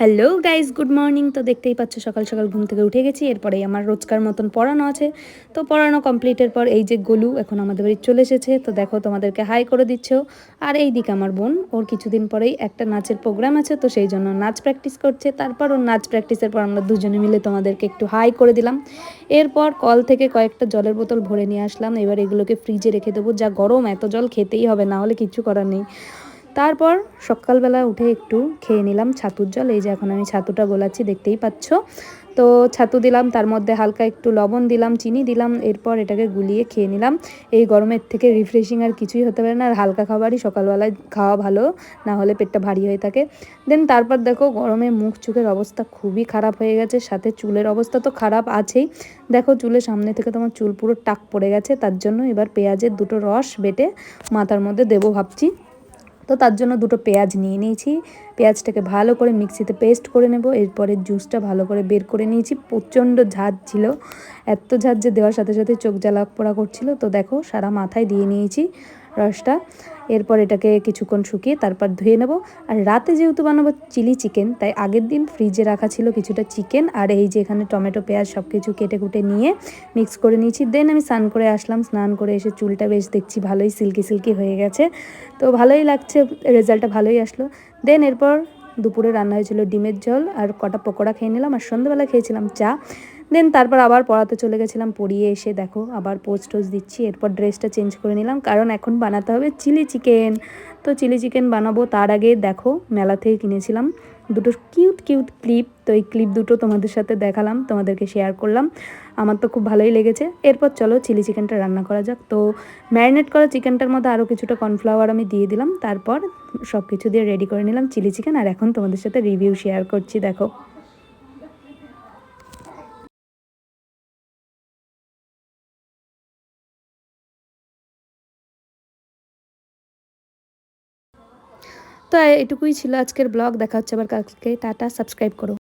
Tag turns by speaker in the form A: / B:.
A: Hello guys, good morning. তো দেখতেই পাচ্ছ সকাল সকাল ঘুম থেকে উঠে গেছি। এরপরেই আমার রোজকার মতন পড়ানো আছে। তো পড়ানো কমপ্লিটের পর এই যে গোলু এখন আমাদের বাড়ি চলে এসেছে। তো দেখো তোমাদেরকে হাই করে দিচ্ছ। আর এই দিকে আমার বোন, ওর কিছুদিন পরেই একটা নাচের প্রোগ্রাম আছে, তো সেই জন্য নাচ প্র্যাকটিস করছে। তারপর ওর নাচ প্র্যাকটিসের পর আমরা দুজনে মিলে তোমাদেরকে একটু হাই করে দিলাম। এরপর কল থেকে কয়েকটা জলের বোতল ভরে নিয়ে আসলাম। এবার এগুলোকে ফ্রিজে রেখে দেবো। যা গরম, এত জল খেতেই হবে, না হলে কিছু করার নেই। তারপর সকালবেলা উঠে একটু খেয়ে নিলাম ছাতুর জল। এই যে এখন আমি ছাতুটা গোলাচ্ছি, দেখতেই পাচ্ছ। তো ছাতু দিলাম, তার মধ্যে হালকা একটু লবণ দিলাম, চিনি দিলাম। এরপর এটাকে গুলিয়ে খেয়ে নিলাম। এই গরমের থেকে রিফ্রেশিং আর কিছুই হতে পারে না। আর হালকা খাবারই সকালবেলায় খাওয়া ভালো, না হলে পেটটা ভারী হয়ে থাকে। দেন তারপর দেখো গরমে মুখ চোখের অবস্থা খুবই খারাপ হয়ে গেছে, সাথে চুলের অবস্থা তো খারাপ আছেই। দেখো চুলের সামনে থেকে তোমার চুল পুরো টাক পড়ে গেছে। তার জন্য এবার পেঁয়াজের দুটো রস বেটে মাথার মধ্যে দেবো ভাবছি। তো তার জন্য দুটো পেঁয়াজ নিয়ে নিয়েছি। পেঁয়াজটাকে ভালো করে মিক্সিতে পেস্ট করে নেব। এরপরে জুসটা ভালো করে বের করে নিয়েছি। প্রচণ্ড ঝাঁজ ছিল, এত ঝাঁজ যে দেওয়ার সাথে সাথে চোখ জ্বালা পোড়া করছিল। তো দেখো সারা মাথায় দিয়ে নিয়েছি রসটা। এরপর এটাকে কিছুক্ষণ শুকিয়ে তারপর ধুয়ে নেব। আর রাতে যেহেতু বানাবো চিলি চিকেন, তাই আগের দিন ফ্রিজে রাখা ছিল কিছুটা চিকেন। আর এই যে এখানে টমেটো পেঁয়াজ সব কিছু কেটে কুটে নিয়ে মিক্স করে নিয়েছি। দেন আমি স্নান করে আসলাম। স্নান করে এসে চুলটা বেশ দেখছি ভালোই সিল্কি সিল্কি হয়ে গেছে। তো ভালোই লাগছে, রেজাল্টটা ভালোই আসলো। দেন এরপর দুপুরে রান্না হয়েছিল ডিমের ঝোল আর কটা পকোড়া খেয়ে নিলাম। আর সন্ধ্যাবেলা খেয়েছিলাম চা। দেন তারপর আবার পড়াতে চলে গেছিলাম। পড়িয়ে এসে দেখো আবার পোস্ট টোস্ট দিচ্ছি। এরপর ড্রেসটা চেঞ্জ করে নিলাম, কারণ এখন বানাতে হবে চিলি চিকেন। তো চিলি চিকেন বানাবো, তার আগে দেখো মেলা থেকে কিনেছিলাম দুটো কিউট কিউট ক্লিপ। তো এই ক্লিপ দুটো তোমাদের সাথে দেখালাম, তোমাদেরকে শেয়ার করলাম। আমার তো খুব ভালোই লেগেছে। এরপর চলো চিলি চিকেনটা রান্না করা যাক। তো ম্যারিনেট করা চিকেনটার মধ্যে আরও কিছুটা কর্নফ্লাওয়ার আমি দিয়ে দিলাম। তারপর সব কিছু দিয়ে রেডি করে নিলাম চিলি চিকেন। আর এখন তোমাদের সাথে রিভিউ শেয়ার করছি, দেখো। তো এটুকুই ছিল আজকের ব্লগ। দেখা হচ্ছে আবার কালকে। টাটা, সাবস্ক্রাইব করো।